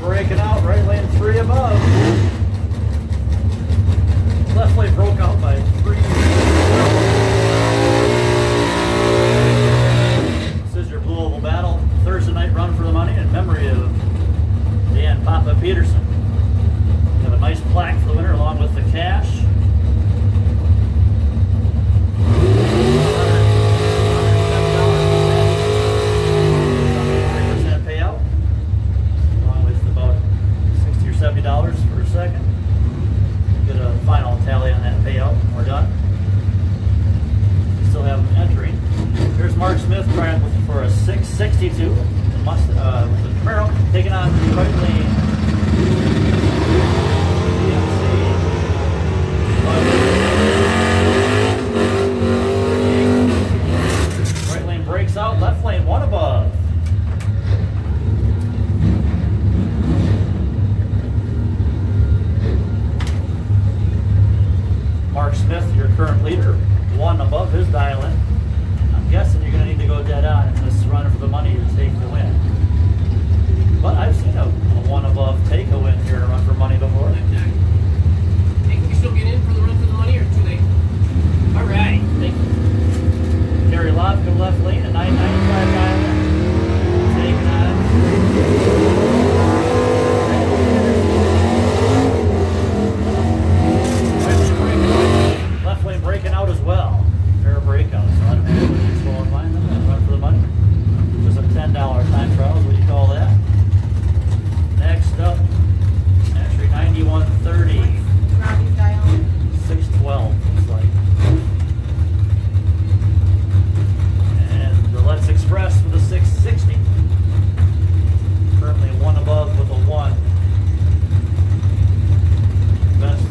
breaking out, right lane 3 above. Left lane broke out by 3. This is your Blue Oval Battle Thursday night run for the money in memory of Dan Papa Peterson. We have a nice plaque for the winner along with the cash. $70 for a second. Get a final tally on that payout when we're done. We still have them entering. Here's Mark Smith trying for a 662 with the Camaro taking on right lane. Right lane breaks out, left lane 1 above. Mark Smith, your current leader, 1 above his dial in. I'm guessing you're going to need to go dead on in this run for the money to take the win. But I've seen a 1 above take a win here in a run for money before. Hey, can we still get in for the run for the money or too late? All right, thank you. Terry Lofka left lane, a 995 dial in. Taking on. Left lane breaking out as well. Fair breakout. So automatically disqualifying them and run for the money. Just a $10 time trial is what you call that. Next up, actually 9130. Robbie's dial. 612 looks like. And the Let's Express with a 660. Currently 1 above with a 1. Best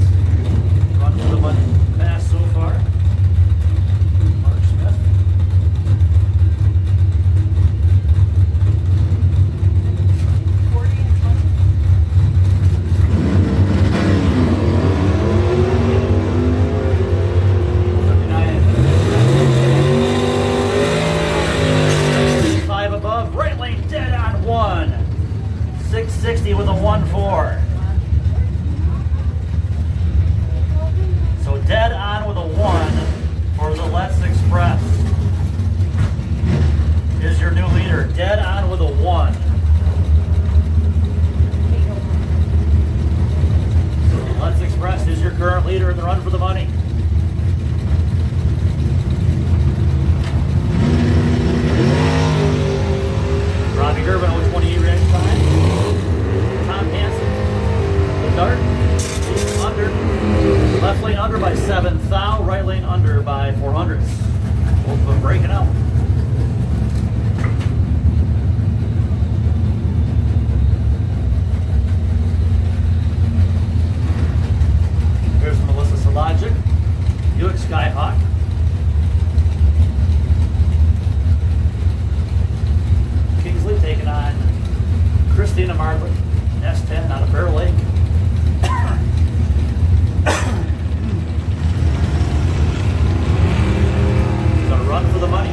run for the money pass so far. Mark Smith. Above, right lane dead on 1. 660 with a 1-4. So dead on with a 1 for the Let's Express. Is your new leader. Dead on with a 1. So the Let's Express is your current leader in the run for the money. Robbie Gerben, 028 range time. Tom Hansen, the dart, under. Left lane under by 7 thou, right lane under by 400. Both of them breaking out. Here's Melissa Salajic, Buick Skyhawk. Kingsley taking on Christina Marlin, S10 out of Bear Lake. Gonna run for the money.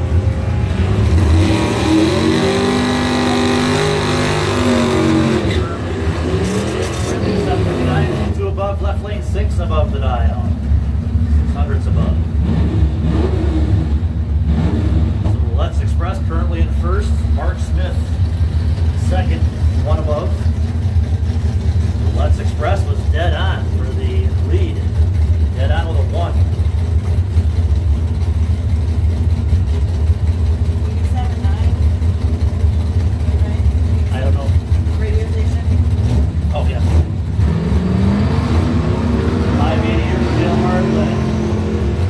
$759, 2 above, left lane 6 above the dial. 600s above. So Let's Express currently in first. Mark Smith second, 1 above. Let's Express was dead on for the lead. Dead on with a 1. I don't know. Radio station. Oh, yeah. 580 here for Dale Martin.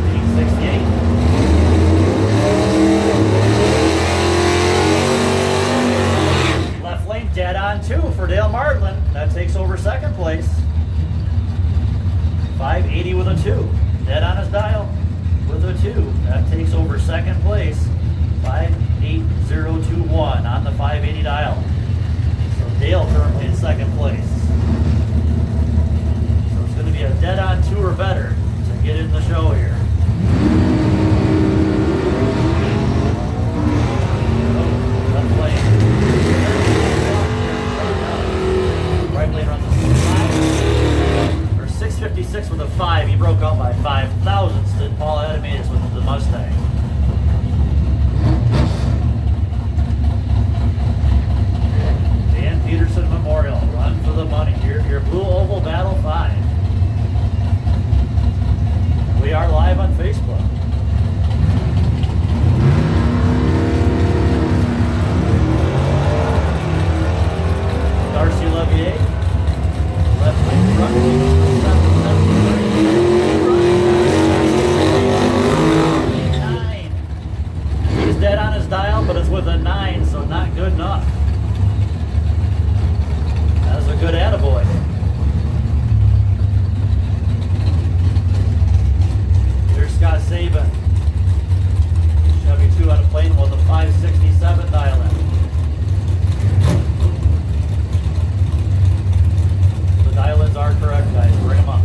868. Left lane dead on 2 for Dale Martlin. That takes over second place. 580 with a 2. Dead on his dial with a 2. That takes over second place. 58021 on the 580 dial. So Dale currently in second place. So it's going to be a dead on 2 or better to get in the show here. Left lane. 66 with a 5. He broke out by 5 thousandths. Did Paul Adamides with the Mustang. Dan Peterson Memorial. Run for the money. Your Blue Oval Battle 5. We are live on Facebook. Darcy Levier, left wing front, 9. He's dead on his dial, but it's with a 9, so not good enough. That's a good attaboy. Here's Scott Saban. Chevy 2 out of Plainville with a 567 dial in. Dial-ins are correct, guys. Bring them up.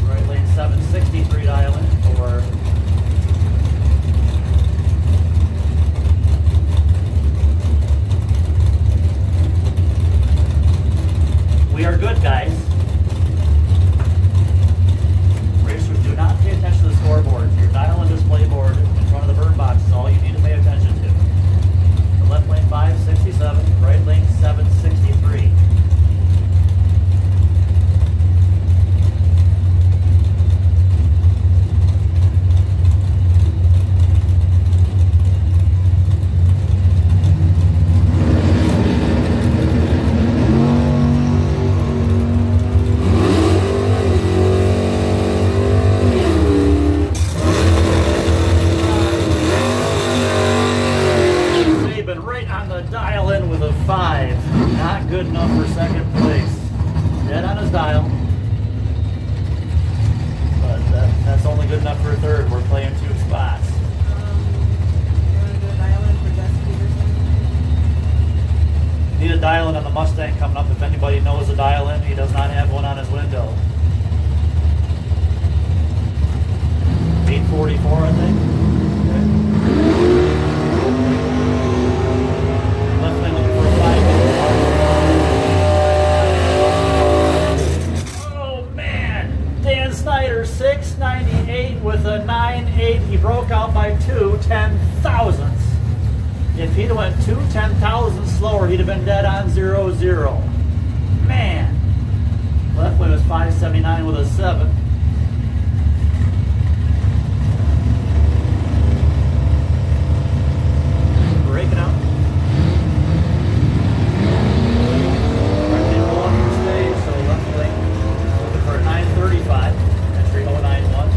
Right lane 763 dial-in for we are good, guys. Racers, do not pay attention to the scoreboard. Your dial-in display board in front of the burn box is all you need to pay attention to. Left lane 567, right lane 763. Dial-in with a 5. Not good enough for second place. Dead on his dial. But that's only good enough for third. We're playing 2 spots. You want to do a dial-in for Jess Peterson? Need a dial-in on the Mustang coming up. If anybody knows a dial-in, he does not have one on his window. 844, I think. Okay. Left lane looking for a 5. Oh man! Dan Snyder, 698 with a 9.8. He broke out by 2 10,000ths. If he'd have went 2 10,000ths slower, he'd have been dead on 0-0. Man! Left lane was 579 with a 7. Breaking out. So left lane looking for a 935, entry 091.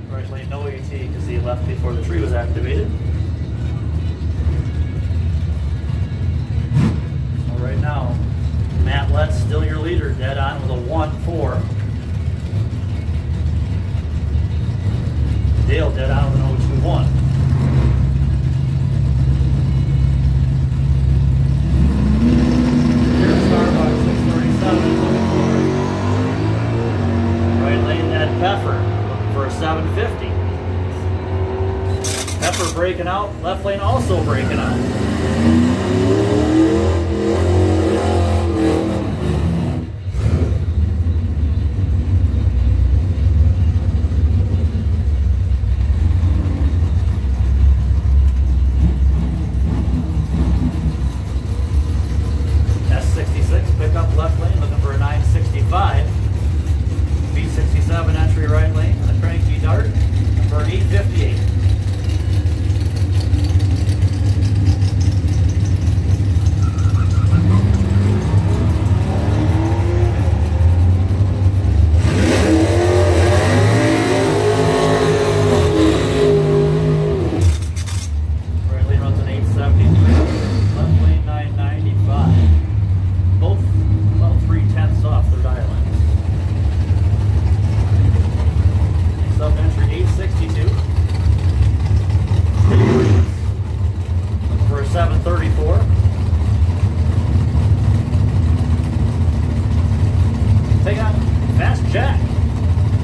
Right lane no AT because he left before the tree was activated. So right now, Matt Letts still your leader, dead on with a 1-4. Dale dead on with an 0-2-1. Here's Starbucks 637 looking for right lane Ed Peffer looking for a 750. Pepper breaking out, left lane also breaking out. Pickup left lane looking for a 965. B67 entry right lane, a cranky dart for an 858.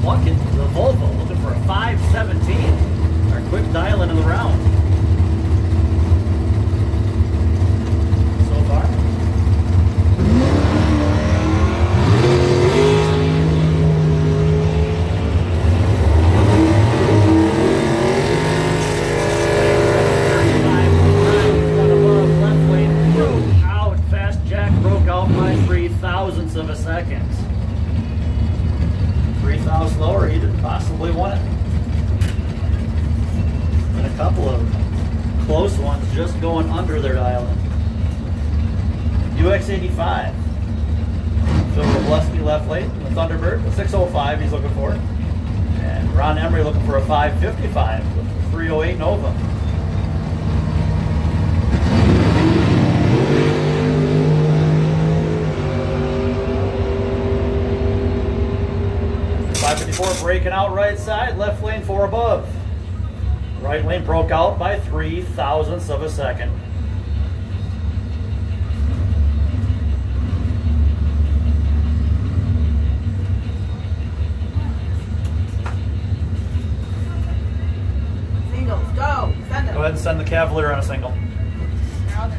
Bucket, the Volvo, looking for a 517. Our quick dial-in of the round. So far. Of a second. 3 thou slower, he didn't possibly won it. And a couple of close ones just going under their dial-in. UX85. Phil Robleski left lane, the Thunderbird, the 605 he's looking for. And Ron Emery looking for a 555 with the 308 Nova. 554 breaking out right side, left lane 4 above. Right lane broke out by 3 thousandths of a second. Singles, go. Send them. Go ahead and send the Cavalier on a single. Now they're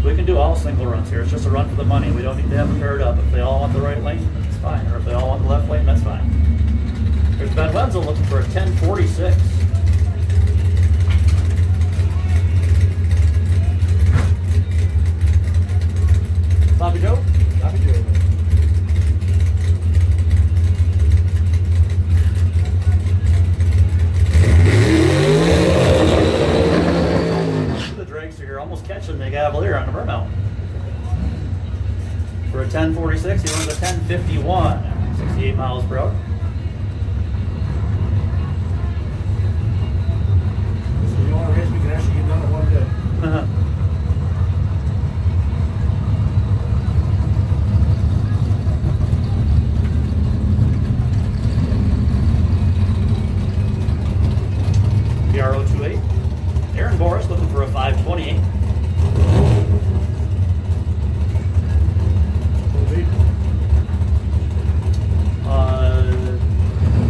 We can do all single runs here. It's just a run for the money. We don't need to have them paired up. If they all want the right lane, that's fine. Or if they all want the left lane, that's fine. There's Ben Wenzel looking for a 1046. Sloppy Joe? Sloppy Joe. The Drakes are here almost catching the Cavalier on the burnout. For a 1046, he runs a 1051, 68 miles per hour. This is the only race we can actually get done in one day. PRO28. Aaron Boris looking for a 528.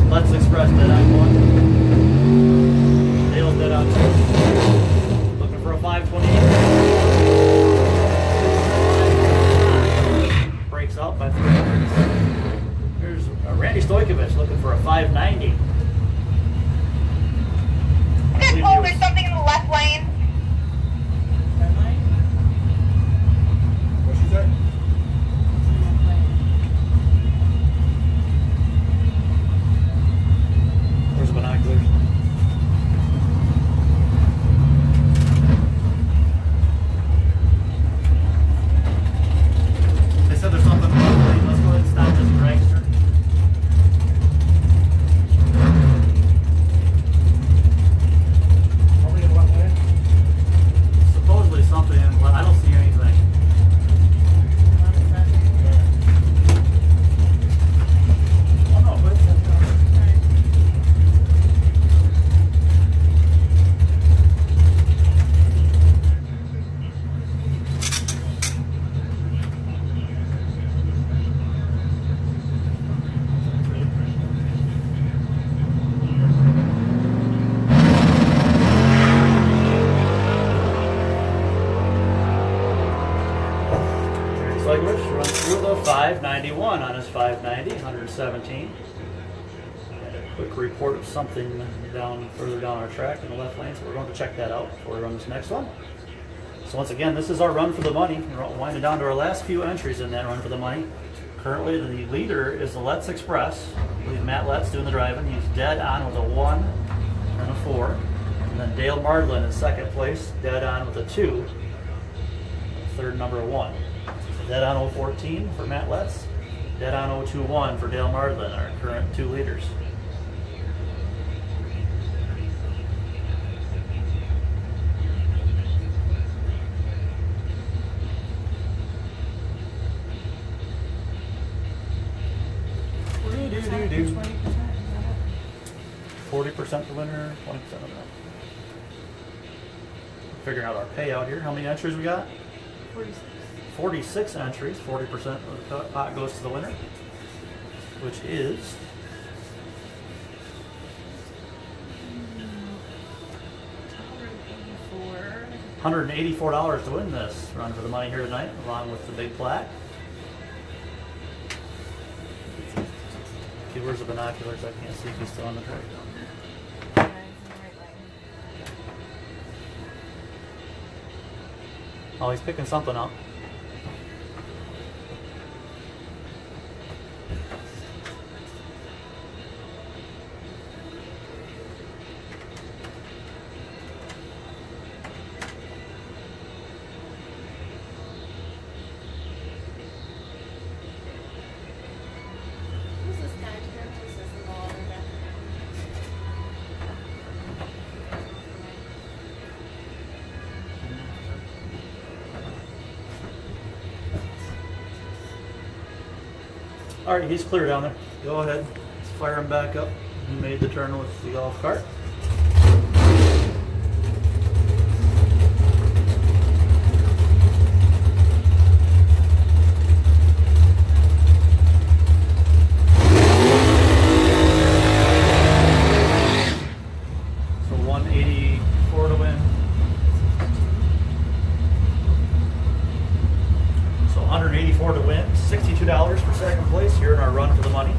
Let's Express dead on 1. Dale's dead on 2. Looking for a 528. Breaks out by 300. Here's Randy Stojkovic looking for a 590. Been told there's something in the left lane. What'd she say? Where's the binoculars? They said there's something in the left lane. Let's go ahead and stop this dragster. Are we in left lane? Supposedly something in, I don't see anything. Oh no, but Slegwish runs through the 591 on his 590, 117. And a quick report of something further down our track in the left lane, so we're going to check that out before we run this next one. So once again, this is our run for the money. We're winding down to our last few entries in that run for the money. Currently, the leader is the Let's Express. I believe Matt Let's doing the driving. He's dead on with a 1 and a 4. And then Dale Mardlin in second place, dead on with a 2. Third number 1. Dead on 014 for Matt Letts. Dead on 021 for Dale Mardlin, our current 2 leaders. $20. 40% the winner, 20% the winner. Figuring out our payout here. How many entries we got? 46. 46 entries, 40% of the pot goes to the winner. which is $184 to win this run for the money here tonight, along with the big plaque. Okay, where's the binoculars? I can't see if he's still on the track. Yeah, he's in the right lane. Oh, he's picking something up. Who's this guy? Who's this in the water back All right, he's clear down there. Go ahead. Let's fire him back up. He made the turn with the golf cart. So 184 to win. So 184 to win, $62 for second place here in our run for the money.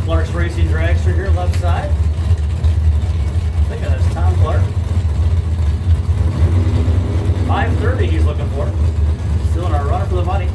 Clark's Racing Dragster here, left side. I think that's Tom Clark. 530 he's looking for. Still in our run for the money.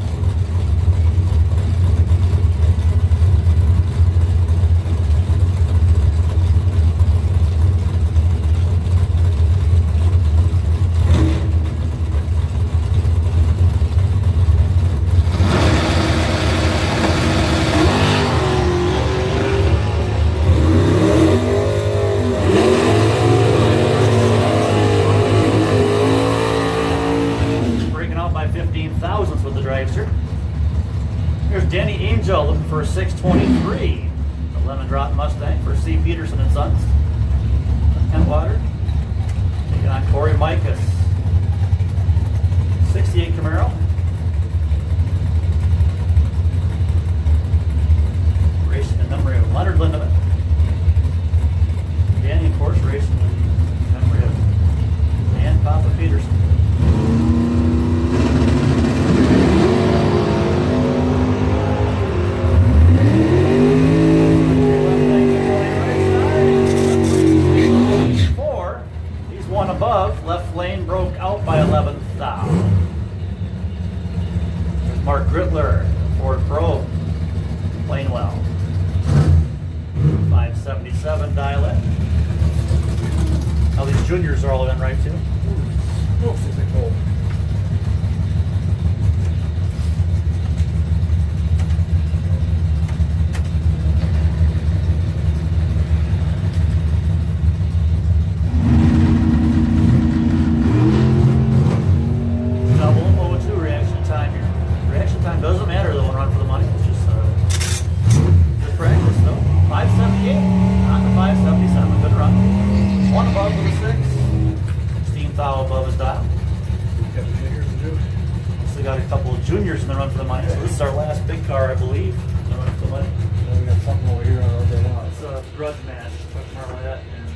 Breaking out by 15 thousandths with the dragster. Here's Denny Angel looking for a 623. The Lemon Drop Mustang for C. Peterson and Sons. Kentwater. Taking on Corey Micus. 68 Camaro. Racing in memory of Leonard Lindemann. Danny, of course, racing in memory of Dan Papa Peterson. Four. He's one above. Left lane broke out by 11th thou. There's Mark Gritler, Ford Pro, Plainwell. 577 dial in. Now these juniors are all in right too. Oh, is it cold? Double 0-2 reaction time here. Reaction time doesn't matter though when run for the money. It's just good practice though. 578 on the 577. Good run. One above with a 6. 16 thou above his dial. Got the juniors to do. Still got a couple of juniors in the run for the money. So this is our last big car, I believe, in the run for the money. Then we got something over here on the other lot. It's a grudge match. Chuck Marlette and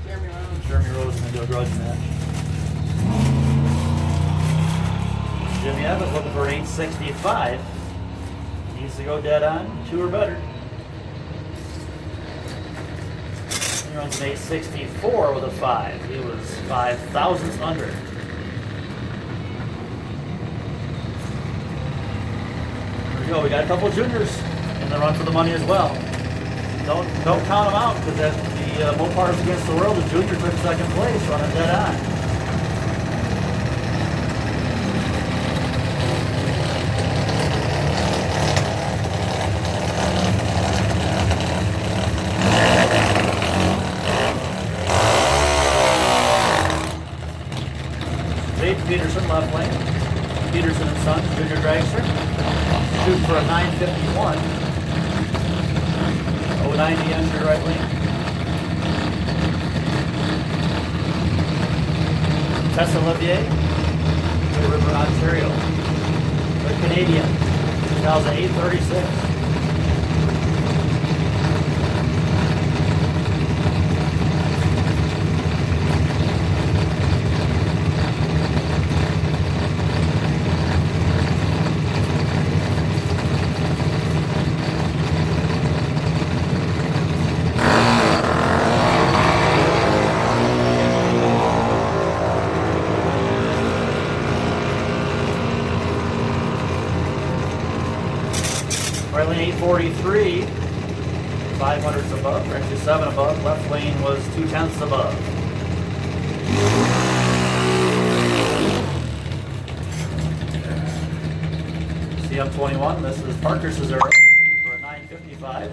Jeremy Rowan. Jeremy Rosen into a grudge match. Jimmy Evans looking for an 865. Needs to go dead on, 2 or better. He runs an 864 with a 5. He was 5 thousandths under. There we go. We got a couple of juniors in the run for the money as well. Don't count them out because at the Mopars Against the World, the juniors took second place, running dead on. Jade Peterson, left lane. Peterson and Sons, junior dragster. Shooting for a 951. 090 entry right lane. Tessa Olivier, Clear River, Ontario. The Canadian, 2008-36. Right lane 843, 500s above, or actually 7 above. Left lane was 2/10 above. CM21, this is Parker Cesaro for a 955.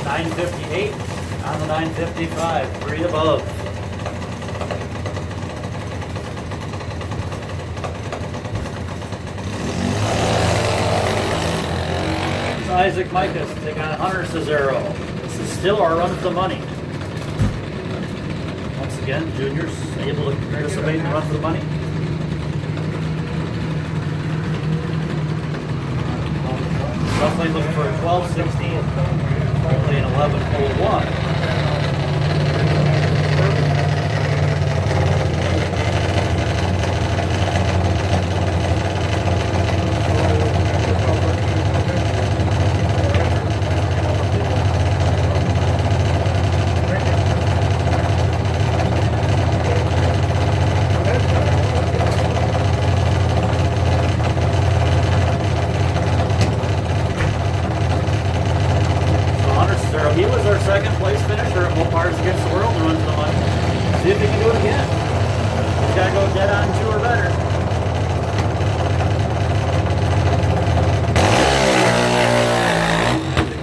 $958 on the 955, 3 above. This is Isaac Micas taking on Hunter Cesaro. This is still our run for the money. Once again, juniors able to participate in the run for the money. Roughly looking for a 12-16. Only an 11:01. He was our second place finisher at Mopars Against the World to run for the money. See if he can do it again. He's got to go dead on 2 or better.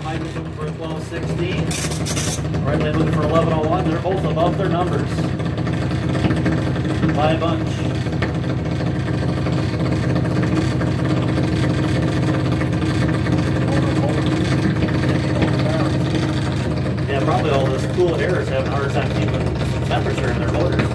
Mike's looking for a 12-16. Right lane looking for 11:01. They're both above their numbers by a bunch. Yeah, probably all those cool air is having a hard time keeping temperature in their motors.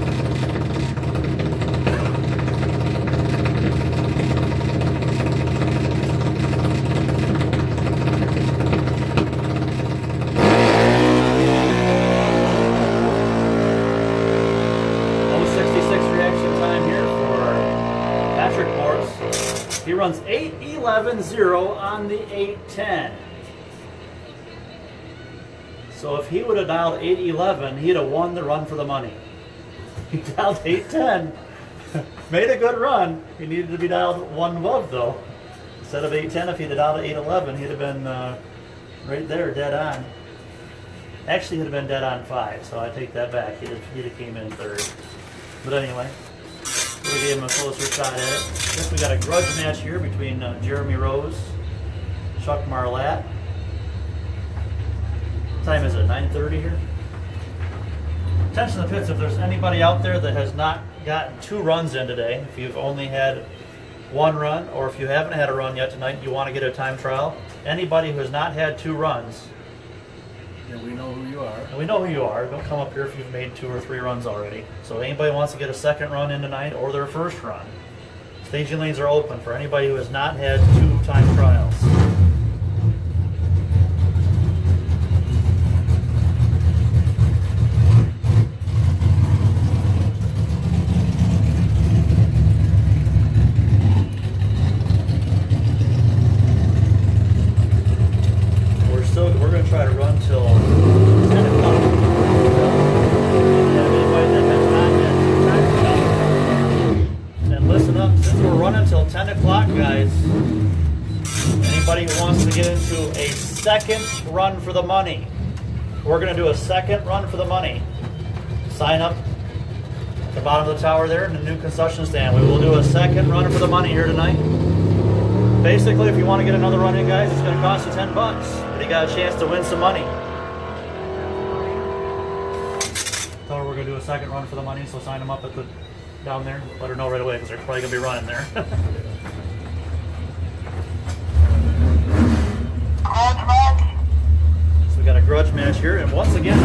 Reaction time here for Patrick Morris. He runs 8:11.0 on the 8:10. So if he would have dialed 8:11, he'd have won the run for the money. He dialed 8:10, made a good run. He needed to be dialed 1 above though. Instead of 8:10, if he'd have dialed 8:11, he'd have been right there, dead on. Actually, he'd have been dead on 5, so I take that back. He'd have came in 3rd. But anyway, we gave him a closer shot at it. I guess we got a grudge match here between Jeremy Rose, Chuck Marlatt. What time is it? 9:30 here? Attention to the pits, if there's anybody out there that has not gotten 2 runs in today, if you've only had 1 run, or if you haven't had a run yet tonight, you want to get a time trial, anybody who has not had 2 runs, And we know who you are. and we know who you are, don't come up here if you've made 2 or 3 runs already. So anybody wants to get a second run in tonight or their first run, staging lanes are open for anybody who has not had 2 time trials. anybody who wants to get into a second run for the money. We're going to do a second run for the money. Sign up at the bottom of the tower there in the new concession stand. We will do a second run for the money here tonight. Basically, if you want to get another run in, guys, it's going to cost you $10, but you got a chance to win some money. Tell her we're going to do a second run for the money, so sign them up at the down there. Let her know right away because they're probably going to be running there. So we got a grudge match here, and once again,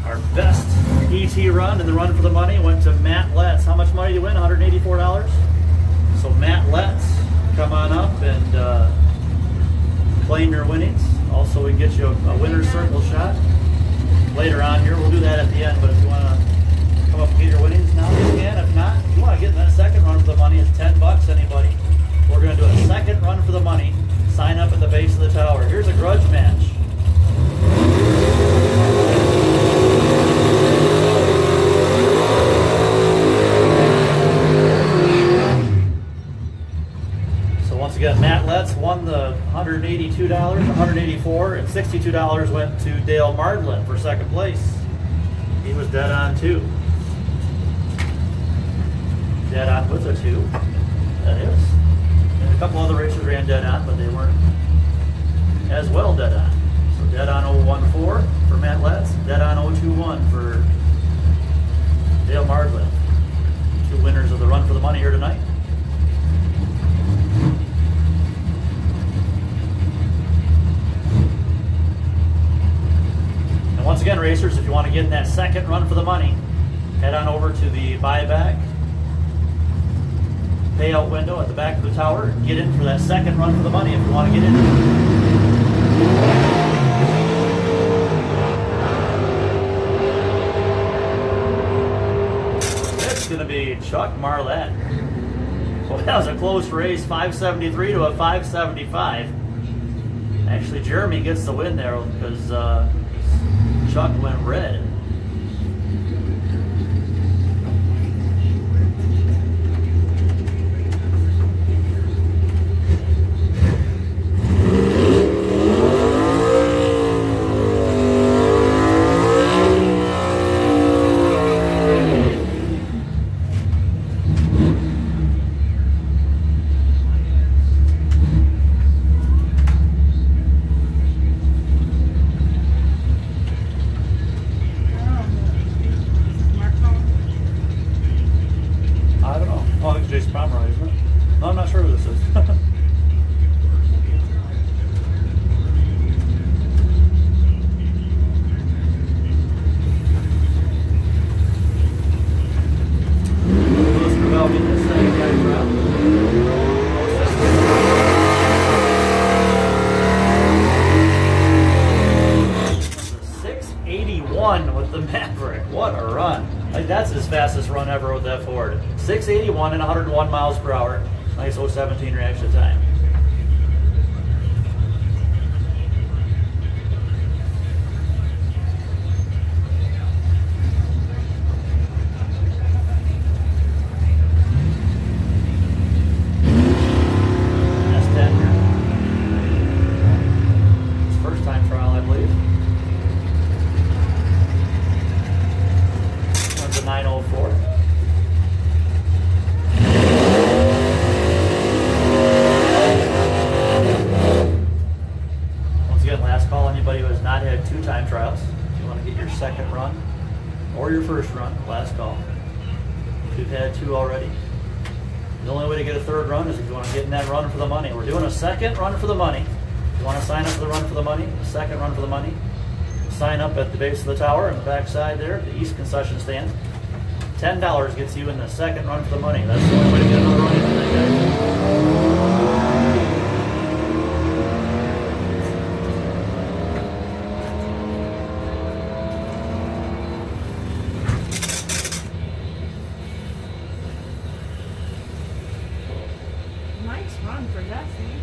our best ET run and the run for the money went to Matt Letts. How much money did you win? $184. So Matt Letts, come on up and claim your winnings. Also, we can get you a winner's circle shot later on here. We'll do that at the end, but if you want to come up and get your winnings now, you can. If not, if you want to get in that second run for the money, it's $10, anybody. We're going to do a second run for the money. Sign up at the base of the tower. Here's a grudge match. So once again, Matt Letts won the $182, $184, and $62 went to Dale Mardlin for second place. He was dead on too. Dead on with a 2. That is. And a couple other racers ran dead on, but they weren't as well dead on. So dead on 014 for Matt Letts, dead on 021 for Dale Mardlin. 2 winners of the run for the money here tonight. And once again, racers, if you want to get in that second run for the money, head on over to the buyback payout window at the back of the tower and get in for that second run for the money if you want to get in. It's going to be Chuck Marlette. Well, that was a close race, 573 to a 575. Actually, Jeremy gets the win there because Chuck went red. With the Maverick. What a run. Like, that's his fastest run ever with that Ford. 681 and 101 miles per hour. Nice 017 reaction time. S10 here. His first time trial, I believe. 904. Once again, last call, anybody who has not had 2 time trials. If you want to get your second run or your first run, last call. If you've had 2 already. The only way to get a third run is if you want to get in that run for the money. We're doing a second run for the money. If you want to sign up for the run for the money, the second run for the money, sign up at the base of the tower on the back side there, the east concession stand. $10 gets you in the second run for the money. That's the only way to get another run in tonight, guys. Nice run for Jesse.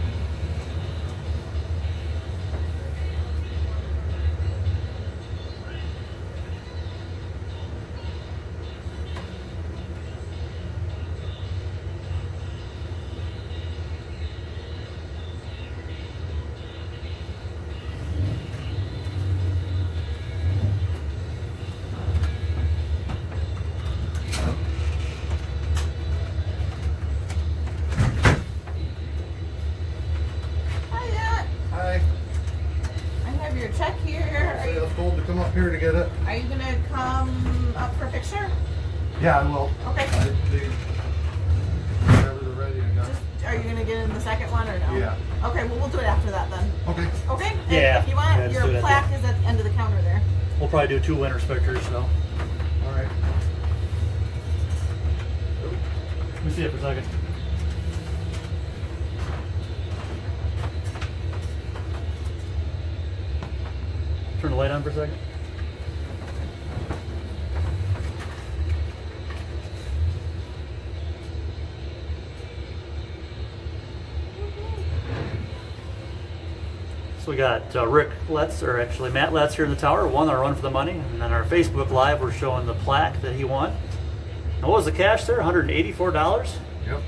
come up here to get it? Are you gonna come up for a picture? Yeah, I will. Okay. Whenever they're ready, I got it. Just, are you gonna get in the second one or no? Yeah. Okay, well, we'll do it after that then. Okay. Okay? And Yeah. if you Yeah, want, just do your it plaque is at the end of the counter there. We'll probably do 2 winners pictures, so. All right. Let me see it for a second. Turn the light on for a second. So we got Rick Letts, or actually Matt Letts here in the tower, won our Run for the Money. And then our Facebook Live, we're showing the plaque that he won. And what was the cash there? $184? Yep.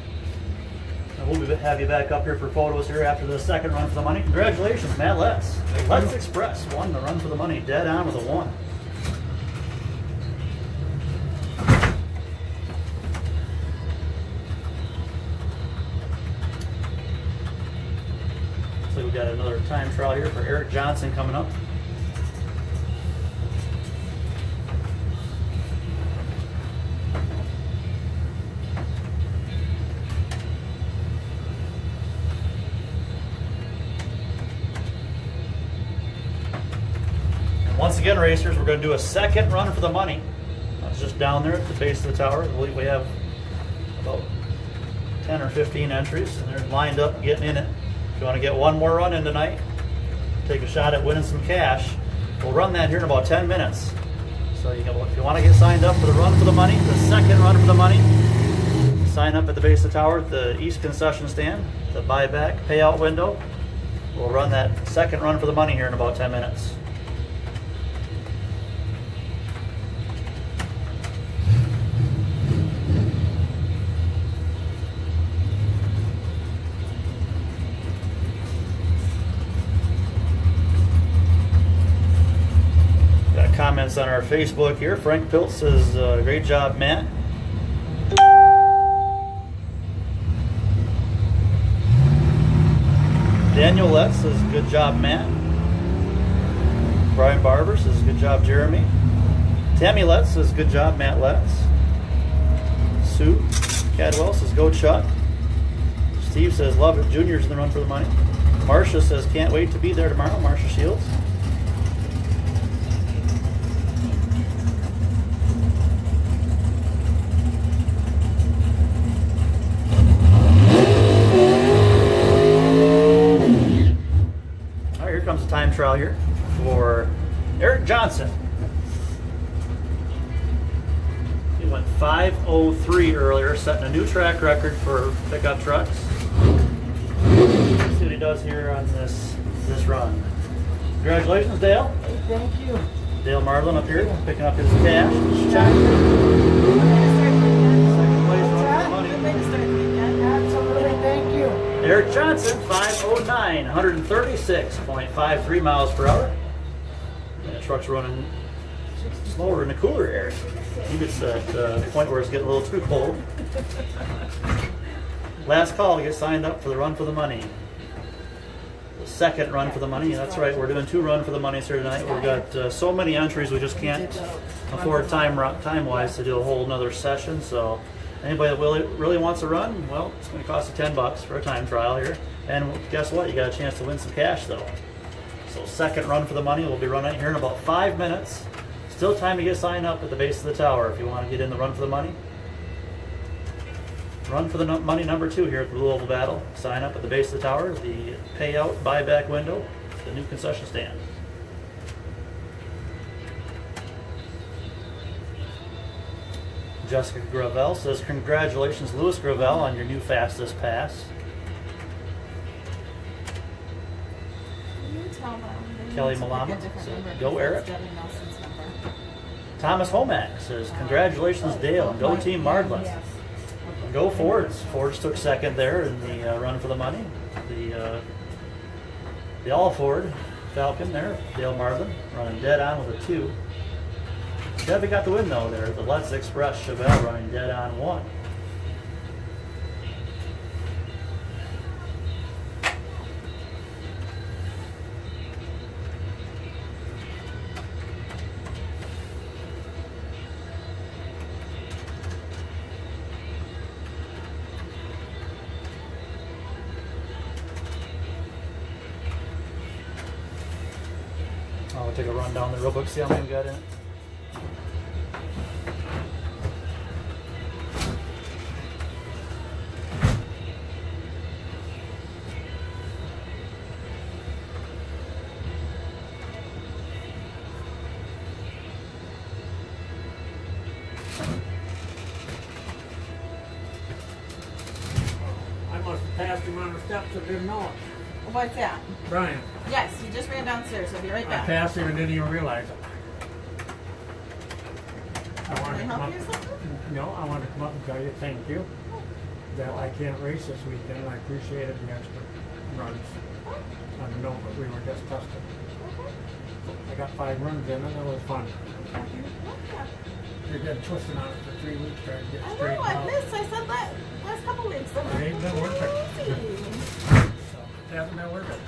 And we'll have you back up here for photos here after the second Run for the Money. Congratulations, Matt Letts. Let's Express won the Run for the Money, dead on with a 1. So we got another time trial here for Eric Johnson coming up. And once again, racers, we're going to do a second Run for the Money. That's just down there at the base of the tower. I believe we have about 10 or 15 entries, and they're lined up getting in it. If you want to get one more run in tonight, take a shot at winning some cash. We'll run that here in about 10 minutes. So if you want to get signed up for the Run for the Money, the second Run for the Money, sign up at the base of the tower at the East Concession Stand, the buyback payout window. We'll run that second Run for the Money here in about 10 minutes. Comments on our Facebook here. Frank Piltz says, great job, Matt. Daniel Letts says, good job, Matt. Brian Barber says, good job, Jeremy. Tammy Letts says, good job, Matt Letts. Sue Cadwell says, go Chuck. Steve says, love it. Junior's in the Run for the Money. Marcia says, can't wait to be there tomorrow. Marcia Shields. Comes a time trial here for Eric Johnson. He went 5:03 earlier, setting a new track record for pickup trucks. Let's see what he does here on this run. Congratulations, Dale. Thank you. Dale Marlin up here picking up his cash. Second place Run for the Money. Absolutely, thank you. Eric Johnson, 5:09, 136.53 miles per hour. That truck's running slower in the cooler area. He gets to that point where it's getting a little too cold. Last call to get signed up for the Run for the Money. The second Run for the Money. That's right, we're doing 2 Run for the Moneys here tonight. We've got so many entries we just can't afford time-wise to do a whole nother session. So anybody that really wants to run, well, it's going to cost you $10 for a time trial here. And guess what? You got a chance to win some cash, though. So second Run for the Money will be running here in about 5 minutes. Still time to get signed up at the base of the tower if you want to get in the Run for the Money. Run for the Money number 2 here at the Blue Oval Battle. Sign up at the base of the tower, the payout buyback window, the new concession stand. Jessica Gravel says, congratulations, Louis Gravel, on your new fastest pass. Can you tell them? Kelly Malama says, go Eric. Thomas Homack says, congratulations, Dale, and go Team Mardlin. Go Fords. Fords took second there in the Run for the Money. The All Ford Falcon there, Dale Marlin, running dead on with a 2. Chevy got the win though there. The Let's Express Chevelle running dead on 1. I'll take a run down the real quick, see how many we got in it. I must have passed him on the steps and didn't know it. What's that? Brian, Yes, he just ran downstairs. He'll be right I back. passed him and didn't even realize it. I Can wanted I to come help you up. with something? No, I wanted to come up and tell you thank you. That I can't race this weekend. I appreciated the extra runs. I know, but we were just testing. I got 5 runs in and it was fun. Yeah. You've been twisting on it for 3 weeks trying to get I straight know, I out. missed. I said that last couple weeks. It ain't been worth it. Easy. So, it hasn't been worth it.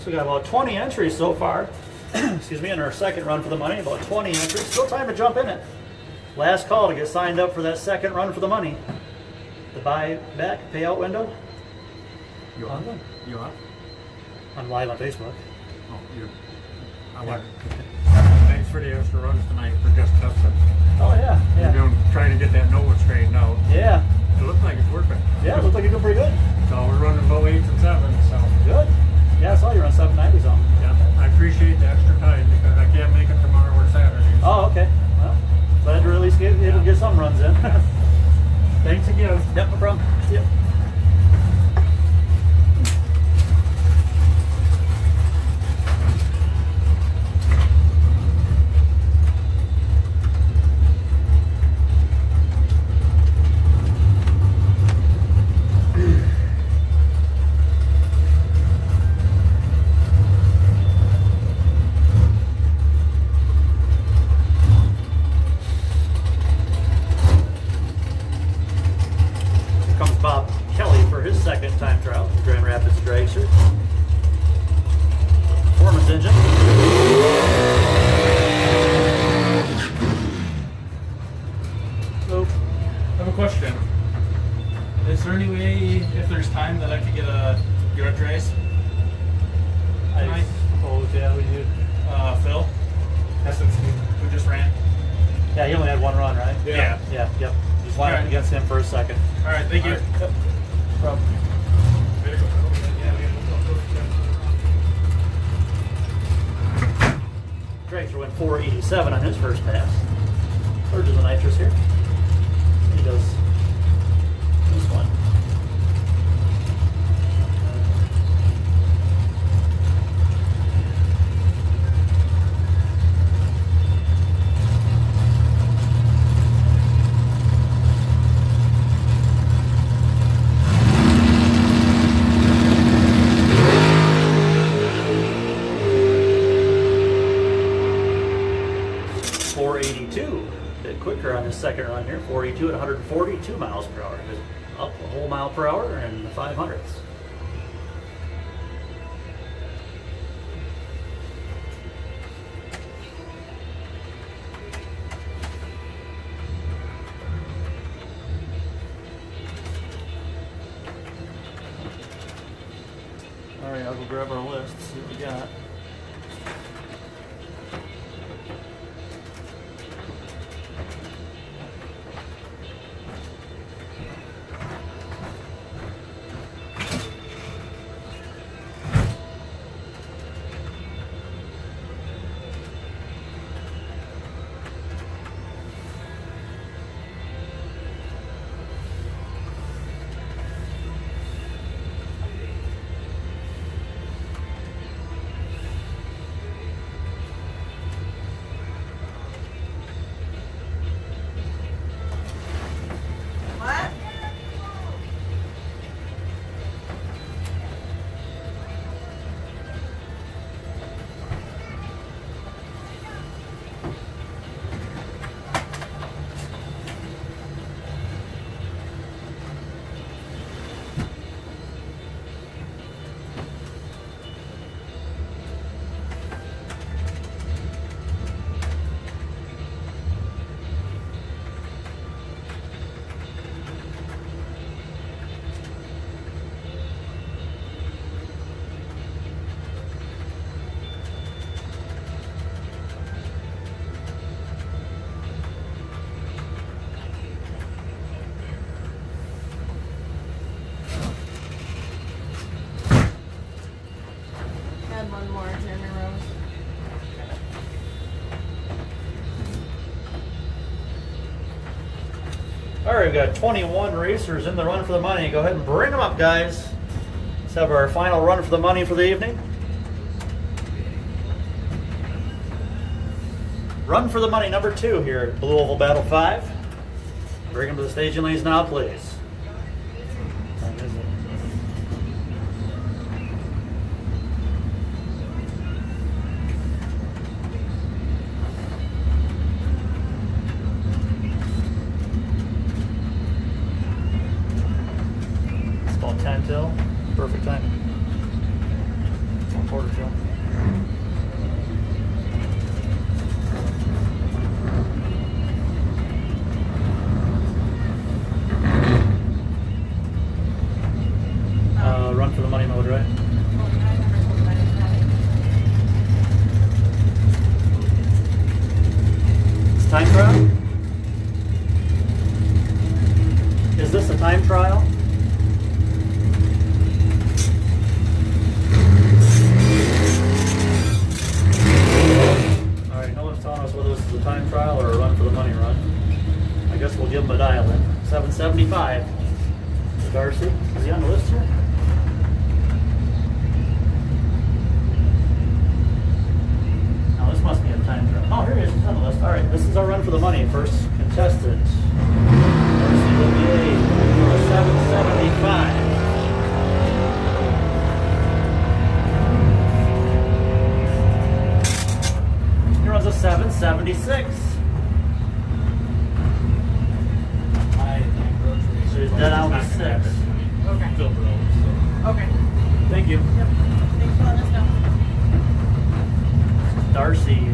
So we got about 20 entries so far. Excuse me, in our second run for the money, about 20 entries. Still time to jump in it. Last call to get signed up for that second run for the money. The buyback payout window. You up? You up? I'm live on Facebook. Oh, you. I want. Thanks for the extra runs tonight for just testing. Oh yeah, You're yeah, doing, trying to get that Nova straightened out. yeah, It looks like it's working. yeah. Looked like you're doing pretty good. So we're running low 8s and 7s. So Good. Yeah, I saw you run 790 something. yeah, I appreciate the extra time because I can't make it tomorrow or Saturday. Oh, okay. Well, glad to at least get able to get some runs in. Thanks again. Yep, no problem. Yep. Here comes Bob Kelly for his second time trial. Grand Rapids Dragster. Performance engine. Nope. I have a question. Is there any way, if there's time, that I could get a grudge race? I Tonight? suppose, yeah, we do. Phil? Essence, who just ran? Yeah, he only had one run, right? Yeah. Yeah, yep. Just line up Alright. against him for a second. Alright, thank you. Yep. No problem. Dragster went 487 on his first pass. Third is the nitrous here. He does this one. Bit quicker on his second run here. 42 at 142 miles per hour. Just up a whole mile per hour and the 500s. All right, I'll go grab our list, see what we got. All right, we've got 21 racers in the run for the money. Go ahead and bring them up, guys. Let's have our final run for the money for the evening. Run for the money number 2 here at Blue Oval Battle 5. Bring them to the staging lanes now, please. It's about 10 till. Perfect timing. 1/4 till. Run for the money mode, right? It's time trial? Is this a time trial? Alright, no one's telling us whether this is a time trial or a run for the money run. I guess we'll give him a dial in. 775. Darcy, is he on the list here? Now this must be a time trial. Oh, here he is. He's on the list. All right, this is our run for the money. First contestant, Darcy Olivier, for a 775. He runs a 776. So he's dead out with 6. Okay. Okay. Thank you. Yep. Thanks for letting us know. Darcy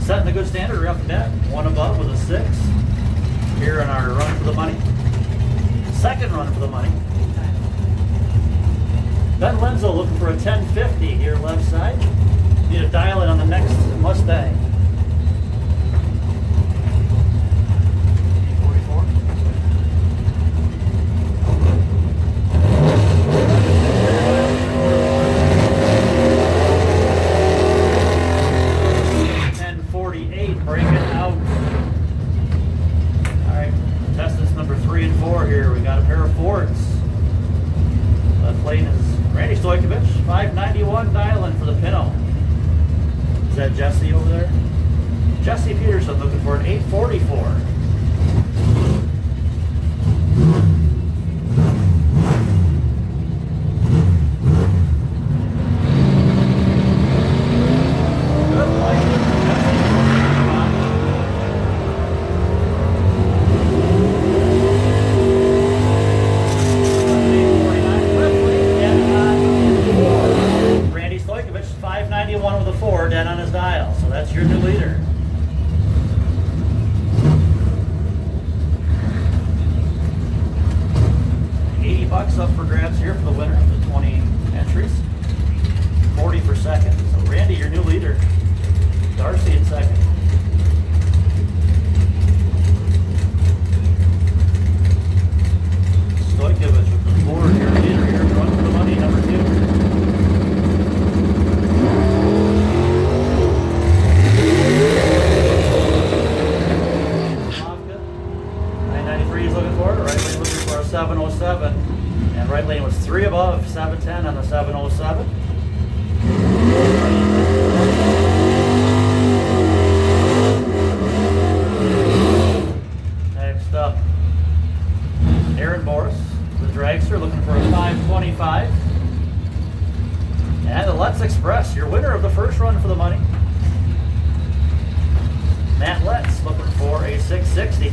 setting a good standard right off the bat. 1 above with a 6 here in our run for the money. Second run for the money. Ben Lenzo looking for a 1050 here left side. Need to dial it on the next Mustang. 844. Break it out. Alright, contestants number 3 and 4 here. We got a pair of Fords. Left lane is Randy Stojkovic, 591 dialing for the Pinto. Is that Jesse over there? Jesse Peterson looking for an 844. Dead on his dial, so that's your new leader. $80 up for grabs here for the winner of the 20 entries. 40 for second. So Randy, your new leader. Darcy in second. Stojkovic with the Ford, your leader here. Run for the money, number 2. He's looking for it. Right lane looking for a 707. And right lane was 3 above, 710 on the 707. Next up, Aaron Morris, the dragster, looking for a 525. And the Let's Express, your winner of the first run for the money. Matt Letts looking for a 660.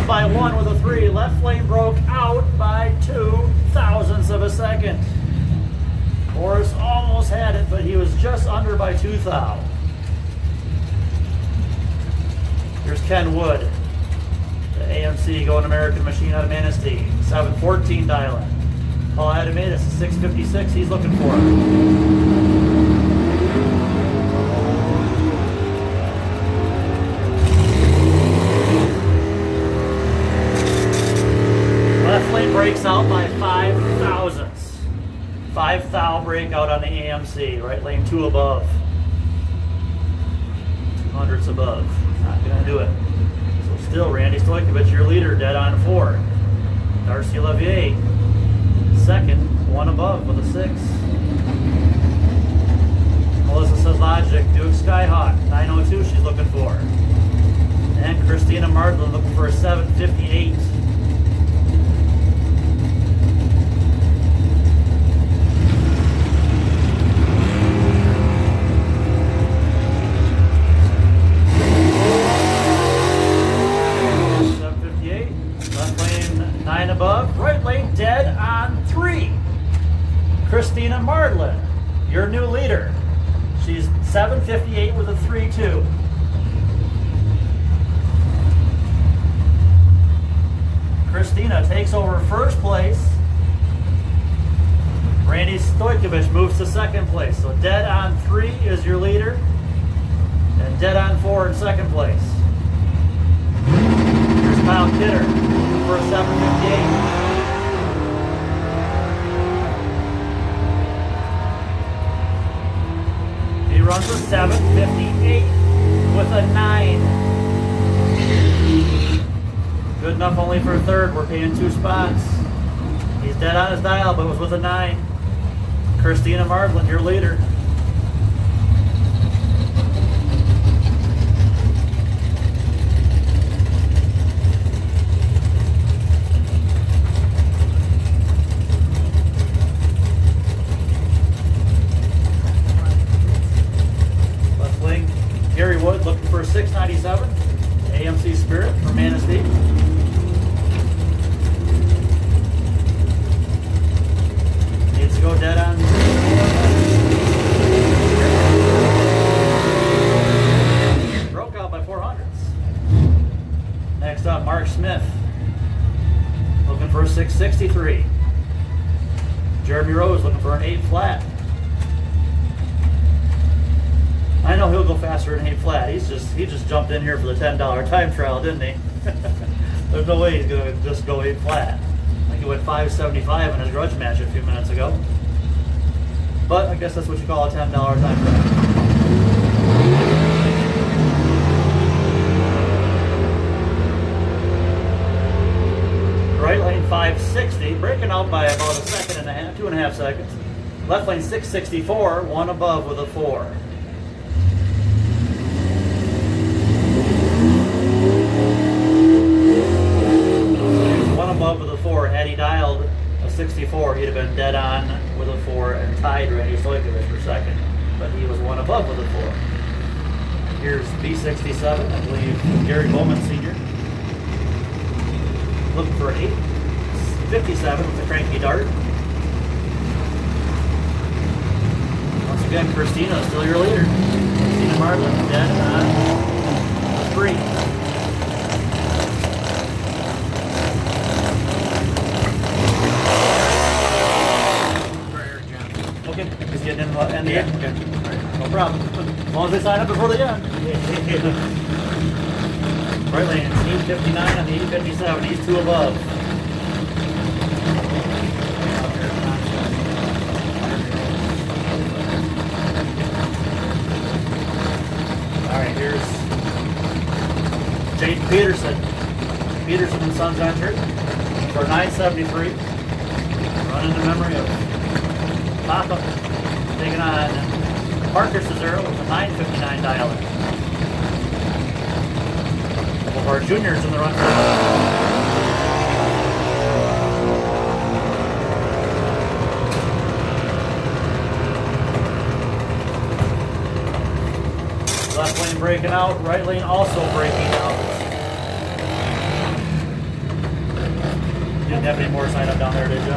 By 1 with a 3. Left lane broke out by 2 thousandths of a second. Morris almost had it, but he was just under by 2 thou. Here's Ken Wood, the AMC going American Machine out of Manistee. 714 dialing. Paul Adamatus, 656, he's looking for it. Left lane breaks out by 5 thousandths. 5 thou breakout on the AMC. Right lane 2 above. 200ths above. Not gonna do it. So still, Randy Stojkovic, your leader, dead on 4. Darcy Levier, second, 1 above with a 6. Melissa says Logic, Duke Skyhawk, 902 she's looking for. And Christina Martlin looking for a 758. Above, right lane dead on 3. Christina Martlin, your new leader. She's 758 with a 3-2. Christina takes over first place. Randy Stojkovic moves to second place. So dead on 3 is your leader, and dead on 4 in second place. Here's Kyle Kidder for a 758. He runs a 758 with a 9. Good enough only for third. We're paying 2 spots. He's dead on his dial, but was with a 9. Christina Martlin, your leader. Gary Wood looking for a 697. AMC Spirit from Manistee. Needs to go dead on. Broke out by 400ths. Next up, Mark Smith looking for a 663. Jeremy Rose looking for an 8 flat. I know he'll go faster than 8 flat. He just jumped in here for the $10 time trial, didn't he? There's no way he's gonna just go 8 flat. I think he went 575 in his grudge match a few minutes ago. But I guess that's what you call a $10 time trial. Right lane 560, breaking out by about a second and a half, 2.5 seconds. Left lane 664, 1 above with a 4. Above with a 4. Had he dialed a 64, he'd have been dead on with a 4 and tied Randy Stojkovic for second. But he was 1 above with a 4. Here's B67, I believe Gary Bowman Sr. Looking for an 857 with a cranky dart. Once again, Christina is still your leader. Christina Martlin dead on a 3. Okay, he's getting in the end. Okay. Right. No problem. As long as they sign up before the end. Right lane, 859 on the 857. He's 2 above. Alright, here's Jade Peterson. Peterson and Sons entered for 973. Running the memory of Papa taking on Parker Cesaro with a 959 dialer. A couple of our juniors in the run. Left lane breaking out, right lane also breaking out. You didn't have any more sign up down there, did you?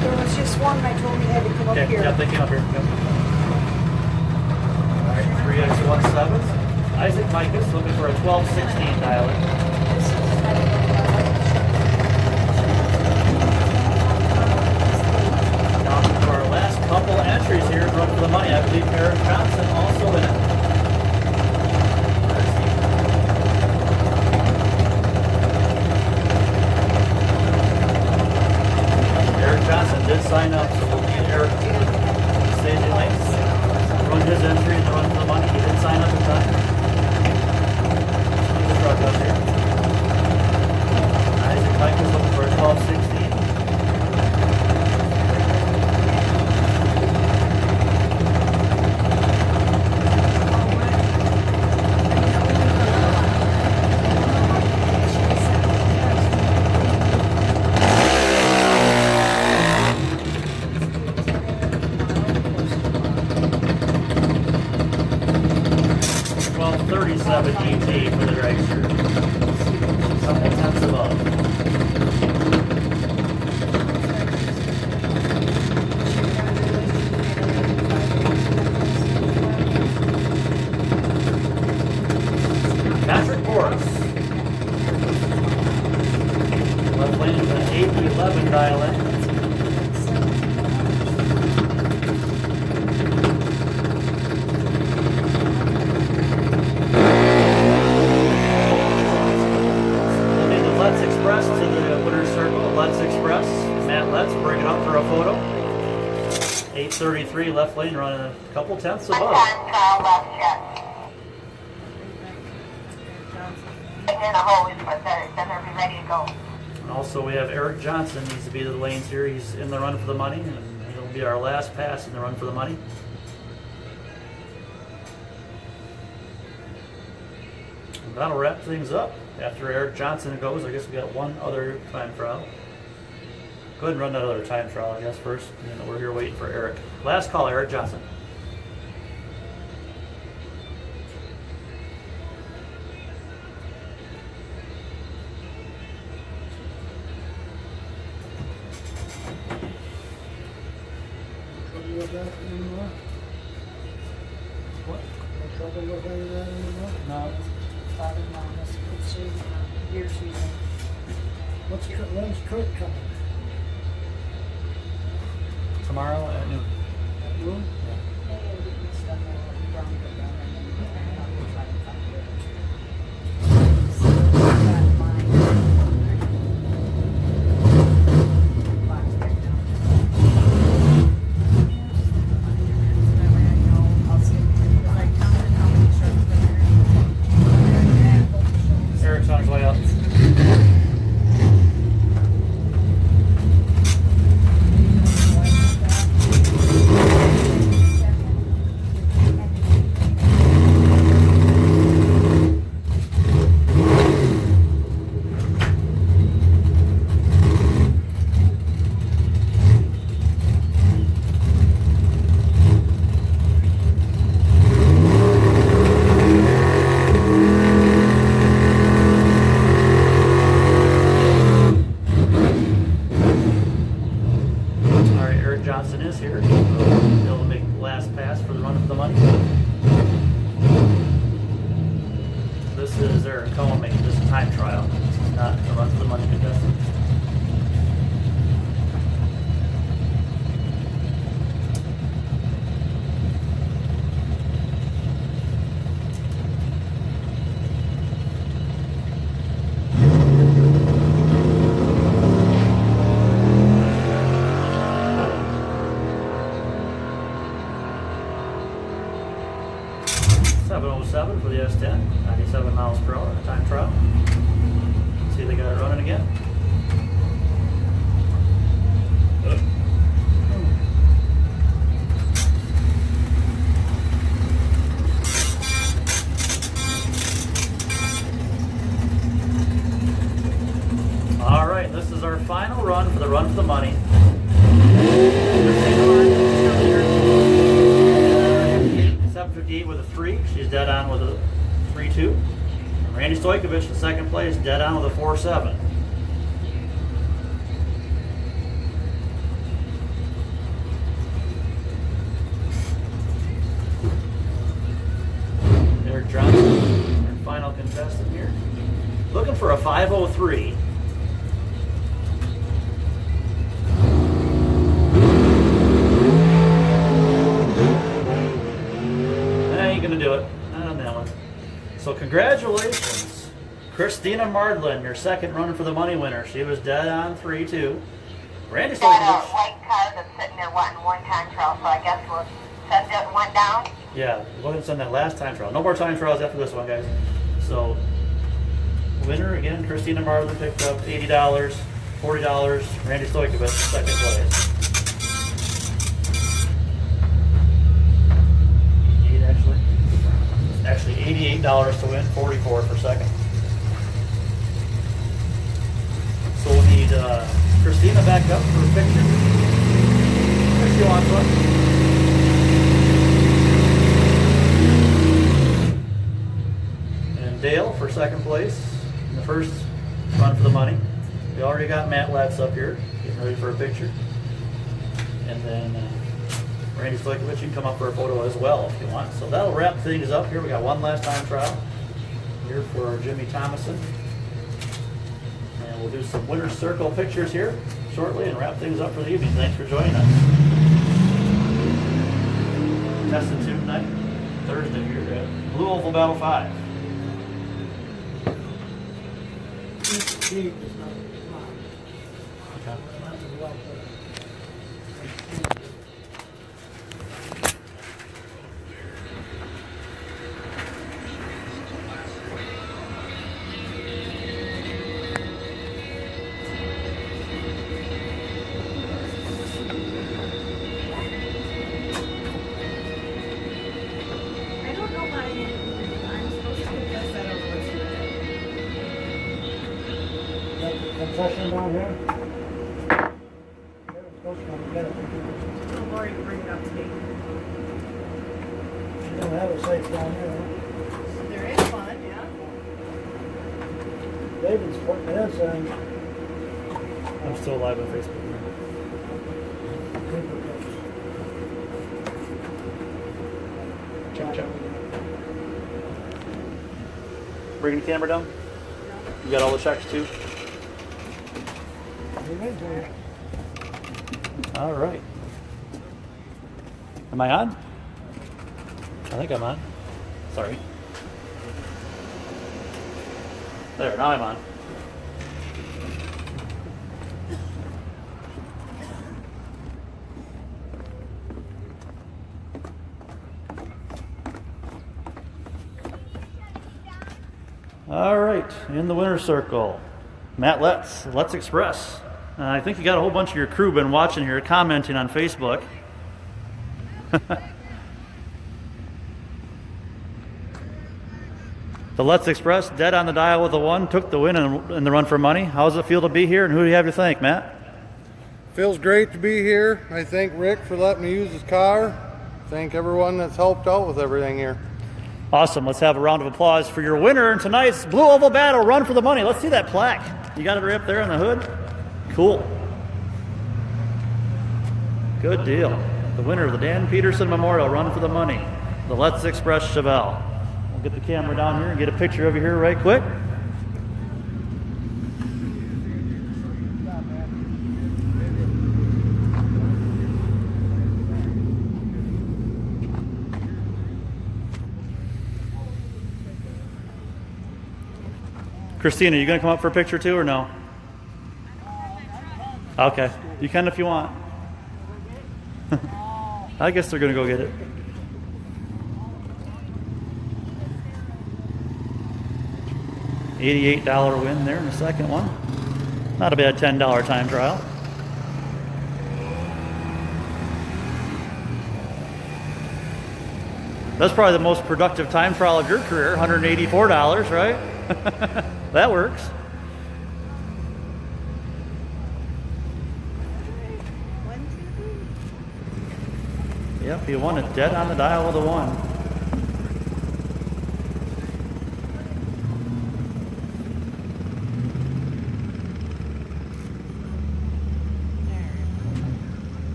There was just one I told me had to come up Okay, here. yeah, they came up here. Yep. All right, 3X17. Isaac Micus looking for a 1216 dialer. And Eric stayed in lane. Run his entry in the run for the money. He didn't sign up in time. Put the truck up here. Isaac Mike is looking for a 12-16. ET for the dragster. Couple tenths above. Patrick Boris. Left lane is an 8-11 dial in. Let's bring it up for a photo. 8:33 left lane, running a couple tenths above. Time left check. In a hole for third, then they'll be ready to go. And also we have Eric Johnson needs to be to the lanes here. He's in the run for the money, and he'll be our last pass in the run for the money. And that'll wrap things up. After Eric Johnson goes, I guess we got one other time trial. Go ahead and run that other time trial, I guess, first. And we're here waiting for Eric. Last call, Eric Johnson. Trouble with that anymore? What? No trouble with any of that anymore? No. When's Kurt coming? Tomorrow at noon. At noon? Eric's on his way up. Johnson is here. He'll make the last pass for the run of the money. This is Eric Cohen making this a time trial. This is not the run for the money contestant. For the S10, 97 miles per hour, a time trial. See if they got it running again. All right, this is our final run for the run for the money. 758 with a 3. She's dead on with a 3-2. Randy Stojkovic in second place, dead on with a 4-7. Eric Johnson, our final contestant here. Looking for a 503. Do it. Not on that one. So congratulations, Christina Mardlin, your second run for the money winner. She was dead on 3-2. Randy Got a Stojkovic. white car that's sitting there wanting one time trial, so I guess we'll send that one down. Yeah, we'll go ahead and send that last time trial. No more time trials after this one, guys. So, winner again, Christina Marlin picked up $80, $40. Randy Stojkovic, second place. Actually $88 to win, $44 for second. So we'll need Christina back up for a picture. If she wants one. And Dale for second place in the first run for the money. We already got Matt Letts up here, getting ready for a picture. And then Randy Stojkovic, you can come up for a photo as well if you want. So that'll wrap things up here. We got one last time trial here for Jimmy Thomason. And we'll do some winner's circle pictures here shortly and wrap things up for the evening. Thanks for joining us. Test and tune night, Thursday here at Blue Oval Battle 5. Steve is not mine. Okay. That's a well put. I don't know why I'm supposed to confess that over what's That concession down here? They're supposed to come get it. Don't worry to bring it up to me. You don't have a safe down here, huh? There is one, yeah. David's putting his in. I'm still live on Facebook. Check, check. Bringing the camera down? You got all the checks too? All right. Am I on? I think I'm on. Sorry. There, now I'm on. All right, in the winner's circle, Matt Letts, Let's Express. I think you got a whole bunch of your crew been watching here, commenting on Facebook. The Let's Express, dead on the dial with a 1, took the win in the run for money. How does it feel to be here, and who do you have to thank, Matt? Feels great to be here. I thank Rick for letting me use his car. Thank everyone that's helped out with everything here. Awesome. Let's have a round of applause for your winner in tonight's Blue Oval Battle Run for the Money. Let's see that plaque. You got it right up there on the hood? Cool. Good deal. The winner of the Dan Peterson Memorial Run for the Money, the Let's Express Chevelle. We'll get the camera down here and get a picture of you here right quick. Christina, you gonna come up for a picture too or no? Okay, you can if you want. I guess they're gonna go get it. $88 win there in the second one. Not a bad $10 time trial. That's probably the most productive time trial of your career, $184, right? That works. Yep, you won it dead on the dial with a 1.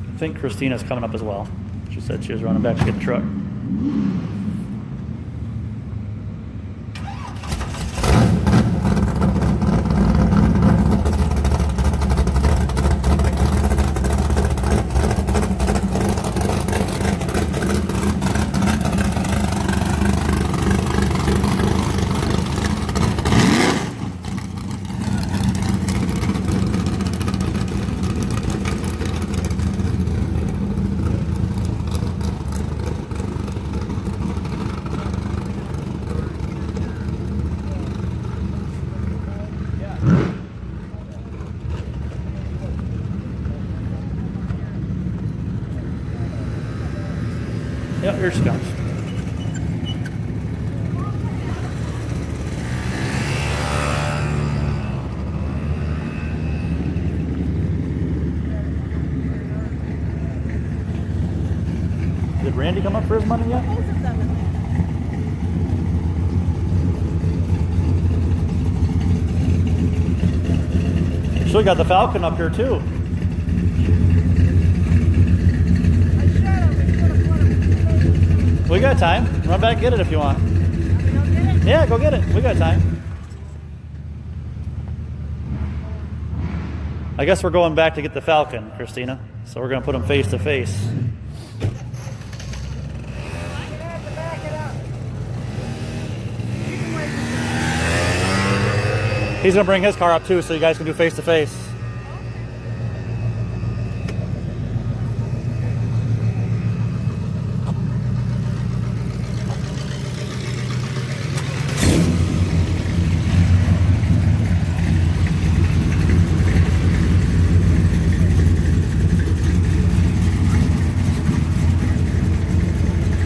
I think Christina's coming up as well. She said she was running back to get the truck. here she comes. Did Randy come up for his money yet? Both of them. She got the Falcon up here too. I shot him. He's gonna put him. We got time. Run back and get it if you want. Go get it. Yeah, go get it. We got time. I guess we're going back to get the Falcon, Christina. So we're going to put them face to face. He's going to bring his car up too so you guys can do face to face.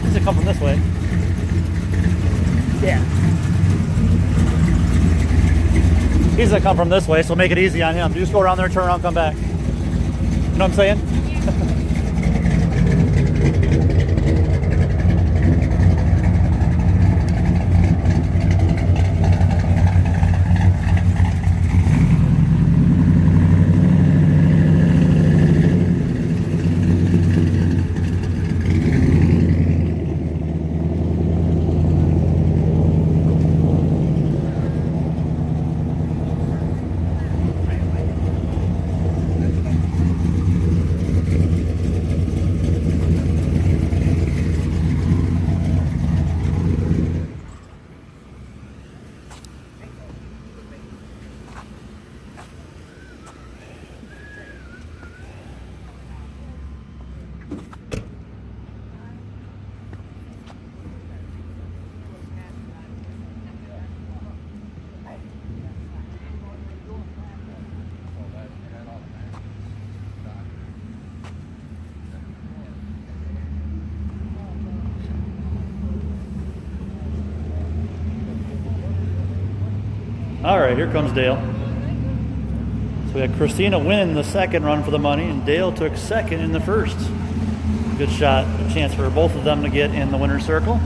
Does it come from this way? Yeah. He's gonna come from this way, so make it easy on him. You just go around there, turn around, come back. You know what I'm saying? All right, here comes Dale. So we had Christina winning the second run for the money, and Dale took second in the first. Good shot, a chance for both of them to get in the winner's circle.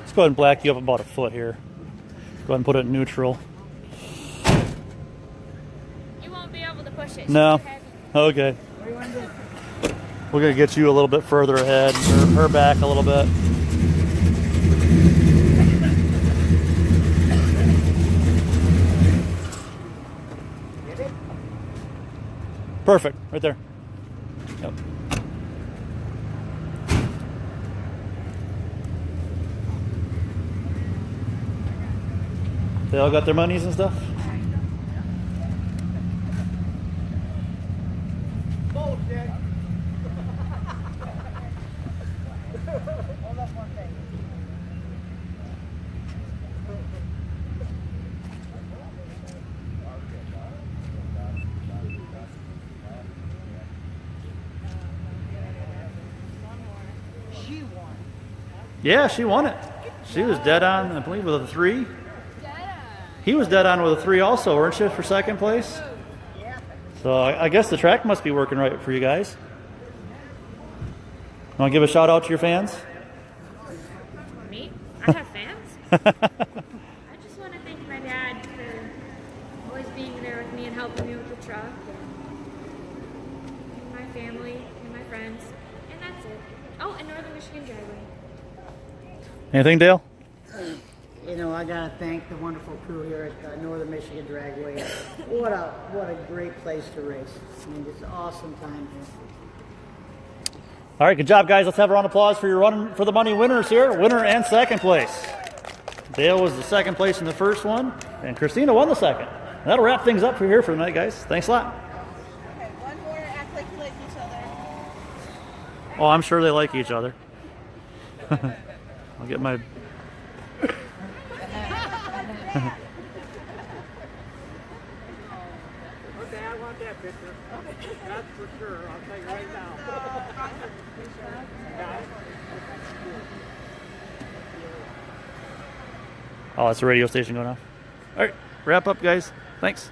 Let's go ahead and black you up about a foot here. Go ahead and put it in neutral. You won't be able to push it. No. Okay. We're going to get you a little bit further ahead, her back a little bit. Perfect, right there. Yep. They all got their monies and stuff? Bullshit. She won. Yeah, she won it. She was dead on, I believe, with a 3. He was dead on with a 3 also, weren't you, for second place? So I guess the track must be working right for you guys. Want to give a shout out to your fans? Me? I have fans? I just want to thank my dad for always being there with me and helping me with the truck. And my family and my friends. And that's it. Oh, and Northern Michigan Dragway. Anything, Dale? You know, I gotta thank the wonderful crew here at Northern Michigan Dragway. What a great place to race. I mean, it's an awesome time here. All right, good job, guys. Let's have a round of applause for your run for the money winners here. Winner and second place. Dale was the second place in the first one, and Christina won the second. And that'll wrap things up for here for the night, guys. Thanks a lot. Okay, one more, act like like each other. Oh, I'm sure they like each other. I'll get my. Okay, I want that picture. That's for sure. I'll tell you right now. Oh, it's a radio station going off. All right, wrap up, guys. Thanks.